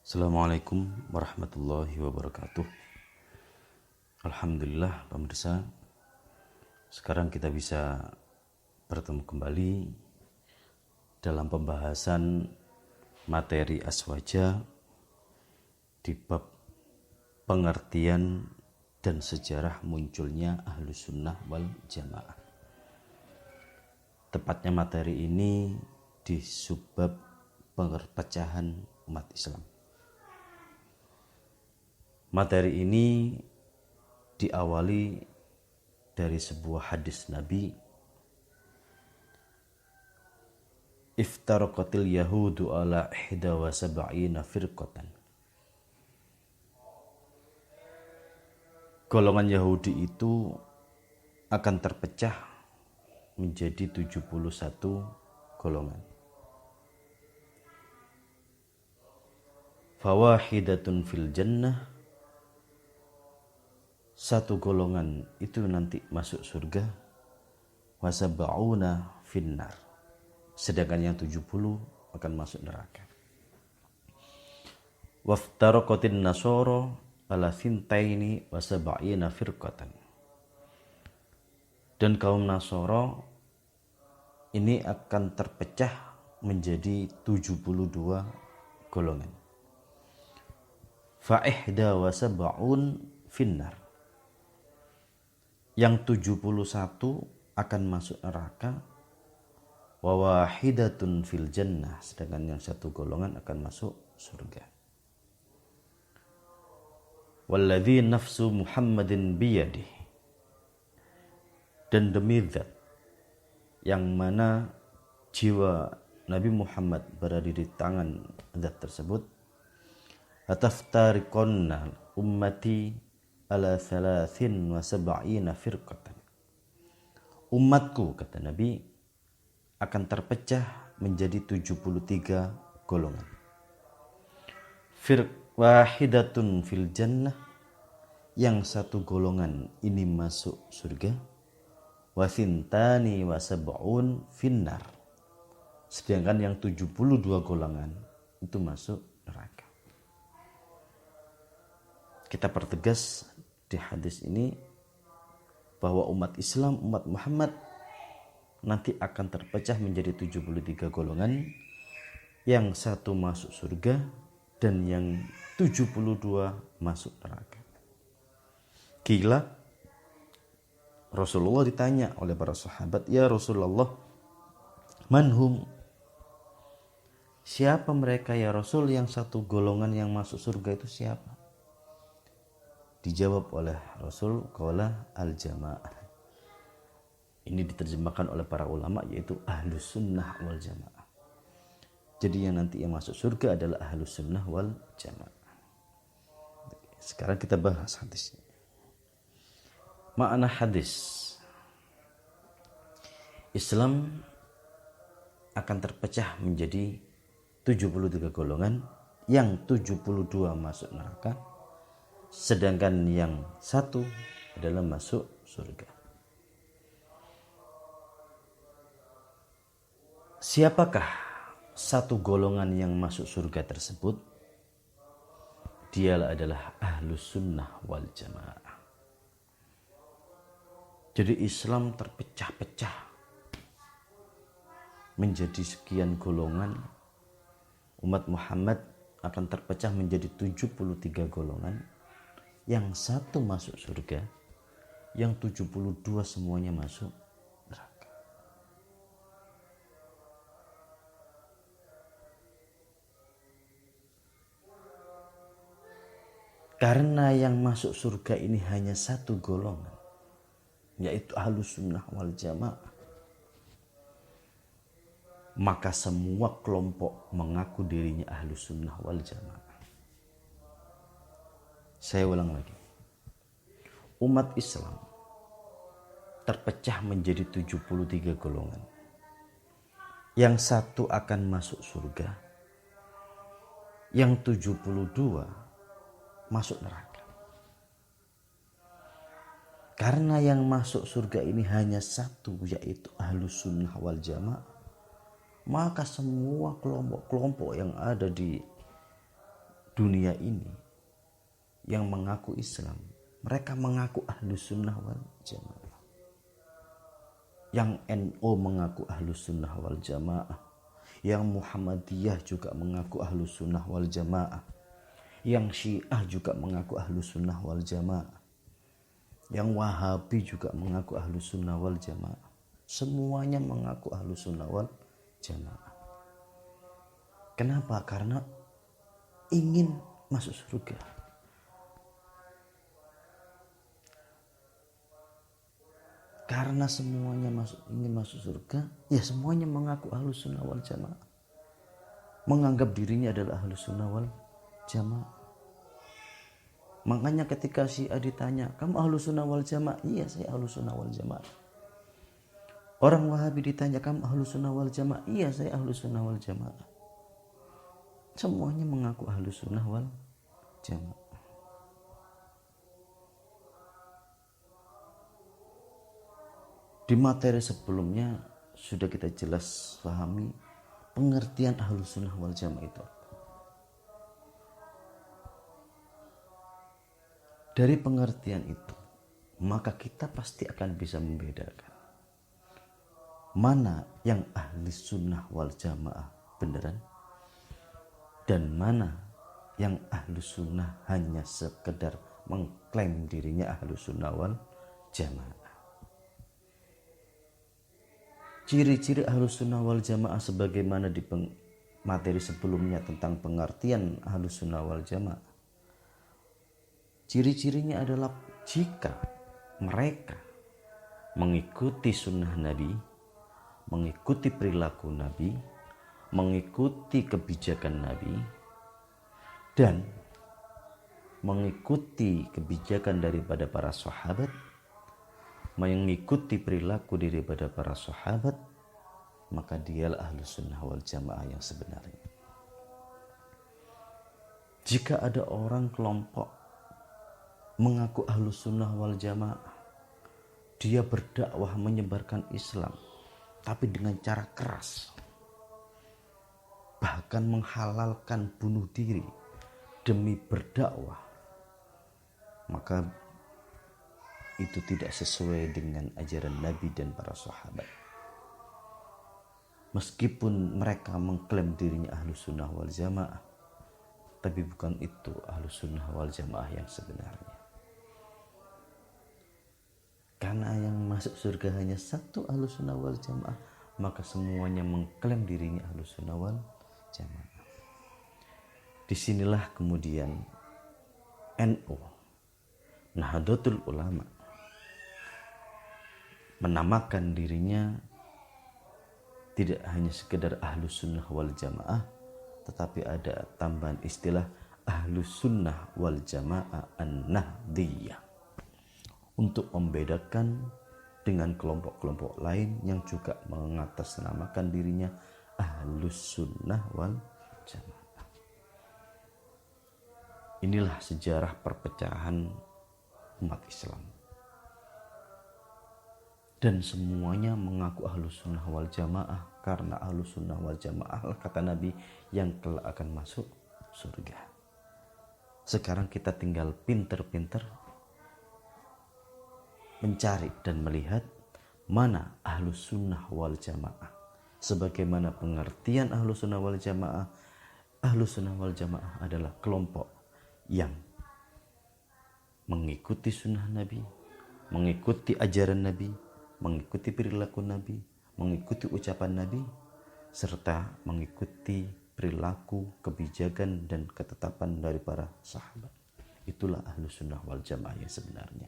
Assalamualaikum warahmatullahi wabarakatuh. Alhamdulillah pemirsa, sekarang kita bisa bertemu kembali dalam pembahasan materi aswaja di bab pengertian dan sejarah munculnya Ahlus Sunnah wal Jamaah. Tepatnya materi ini di subbab perpecahan umat Islam. Materi ini diawali dari sebuah hadis Nabi, iftaraqatil yahudu ala ihda wa sab'ina firqatan. Golongan Yahudi itu akan terpecah menjadi 71 golongan. Fawahidatun fil jannah, satu golongan itu nanti masuk surga, wasab'una finnar, sedangkan yang 70 akan masuk neraka. Waftaraqatin nasara ala thintaini wasab'ina firqatan, dan kaum Nasara ini akan terpecah menjadi 72 golongan. Fa ihda wasab'un finnar, yang 71 akan masuk neraka, wa wahidatun fil jannah, sedangkan yang satu golongan akan masuk surga. Walladzi nafsu Muhammadin biyadih, dan demi zat yang mana jiwa Nabi Muhammad berada di tangan zat tersebut, ataftariqonna ummati ala 73 firqatan, umatku, kata Nabi, akan terpecah menjadi 73 golongan. Wahidatun fil jannah, yang satu golongan ini masuk surga, wasintani wasab'un finnar, sedangkan yang 72 golongan itu masuk neraka. Kita pertegas di hadis ini bahwa umat Islam, umat Muhammad nanti akan terpecah menjadi 73 golongan, yang satu masuk surga dan yang 72 masuk neraka. Gila, Rasulullah ditanya oleh para sahabat, ya Rasulullah, manhum, siapa mereka ya Rasul, yang satu golongan yang masuk surga itu siapa? Dijawab oleh Rasul, qala al-jamaah. Ini diterjemahkan oleh para ulama yaitu Ahlus Sunnah wal Jamaah. Jadi yang nanti yang masuk surga adalah Ahlus Sunnah wal Jamaah. Sekarang kita bahas hadisnya. Makna hadis, Islam akan terpecah menjadi 73 golongan, yang 72 masuk neraka, sedangkan yang satu adalah masuk surga. Siapakah satu golongan yang masuk surga tersebut? Dialah adalah Ahlus Sunnah wal Jamaah. Jadi Islam terpecah-pecah menjadi sekian golongan. Umat Muhammad akan terpecah menjadi 73 golongan, yang satu masuk surga, yang 72 semuanya masuk neraka. Karena yang masuk surga ini hanya satu golongan, yaitu Ahlus Sunnah wal Jamaah, maka semua kelompok mengaku dirinya Ahlus Sunnah wal Jamaah. Saya ulang lagi. Umat Islam terpecah menjadi 73 golongan. Yang satu akan masuk surga, yang 72 masuk neraka. Karena yang masuk surga ini hanya satu, yaitu Ahlus Sunnah wal Jamaah, maka semua kelompok-kelompok yang ada di dunia ini yang mengaku Islam, mereka mengaku Ahlus Sunnah wal Jamaah. Yang NU mengaku Ahlus Sunnah wal Jamaah. Yang Muhammadiyah juga mengaku Ahlus Sunnah wal Jamaah. Yang Syiah juga mengaku Ahlus Sunnah wal Jamaah. Yang Wahabi juga mengaku Ahlus Sunnah wal Jamaah. Semuanya mengaku Ahlus Sunnah wal Jamaah. Kenapa? Karena ingin masuk surga. Karena semuanya ingin masuk surga, ya semuanya mengaku Ahlus Sunnah wal Jamaah. Menganggap dirinya adalah Ahlus Sunnah wal Jamaah. Makanya ketika Syiah ditanya, kamu Ahlus Sunnah wal Jamaah? Iya, saya Ahlus Sunnah wal Jamaah. Orang Wahabi ditanya, kamu Ahlus Sunnah wal Jamaah? Iya, saya Ahlus Sunnah wal Jamaah. Semuanya mengaku Ahlus Sunnah wal Jamaah. Di materi sebelumnya sudah kita jelas pahami pengertian Ahlus Sunnah wal Jamaah itu. Dari pengertian itu, maka kita pasti akan bisa membedakan mana yang Ahlus Sunnah wal Jamaah beneran dan mana yang Ahlus Sunnah hanya sekedar mengklaim dirinya Ahlus Sunnah wal Jamaah. Ciri-ciri Ahlus Sunnah wal Jamaah sebagaimana di materi sebelumnya tentang pengertian Ahlus Sunnah wal Jamaah. Ciri-cirinya adalah jika mereka mengikuti sunnah Nabi, mengikuti perilaku Nabi, mengikuti kebijakan Nabi, dan mengikuti kebijakan daripada para sahabat, mengikuti perilaku daripada para sahabat, maka dialah Ahlus Sunnah wal Jamaah yang sebenarnya. Jika ada orang kelompok mengaku Ahlus Sunnah wal Jamaah, dia berdakwah menyebarkan Islam, tapi dengan cara keras, bahkan menghalalkan bunuh diri demi berdakwah, maka itu tidak sesuai dengan ajaran Nabi dan para sahabat. Meskipun mereka mengklaim dirinya Ahlus Sunnah wal Jamaah, tapi bukan itu Ahlus Sunnah wal Jamaah yang sebenarnya. Karena yang masuk surga hanya satu Ahlus Sunnah wal Jamaah, maka semuanya mengklaim dirinya Ahlus Sunnah wal Jamaah. Disinilah kemudian NU, Nahdlatul Ulama, menamakan dirinya tidak hanya sekedar Ahlus Sunnah wal Jamaah, tetapi ada tambahan istilah Ahlus Sunnah wal Jamaah An-Nahdliyah, untuk membedakan dengan kelompok-kelompok lain yang juga mengatasnamakan dirinya Ahlus Sunnah wal Jamaah. Inilah sejarah perpecahan umat Islam. Dan semuanya mengaku Ahlus Sunnah wal Jamaah, karena Ahlus Sunnah wal Jamaah kata Nabi yang kelak akan masuk surga. Sekarang kita tinggal pinter-pinter mencari dan melihat mana Ahlus Sunnah wal Jamaah. Sebagaimana pengertian Ahlus Sunnah wal Jamaah, Ahlus Sunnah wal Jamaah adalah kelompok yang mengikuti sunnah Nabi, mengikuti ajaran Nabi, mengikuti perilaku Nabi, mengikuti ucapan Nabi, serta mengikuti perilaku, kebijakan, dan ketetapan dari para sahabat. Itulah Ahlus Sunnah wal Jamaah yang sebenarnya.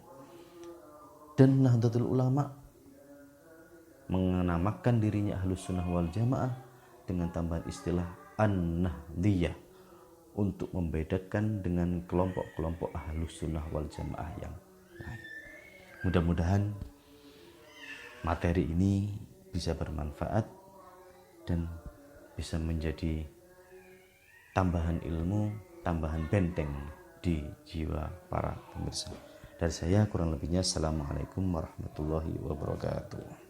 Dan Nahdlatul Ulama menamakan dirinya Ahlus Sunnah wal Jamaah dengan tambahan istilah An-Nahdliyah, untuk membedakan dengan kelompok-kelompok Ahlus Sunnah wal Jamaah yang lain. Mudah-mudahan materi ini bisa bermanfaat dan bisa menjadi tambahan ilmu, tambahan benteng di jiwa para pemirsa. Dari saya kurang lebihnya, assalamualaikum warahmatullahi wabarakatuh.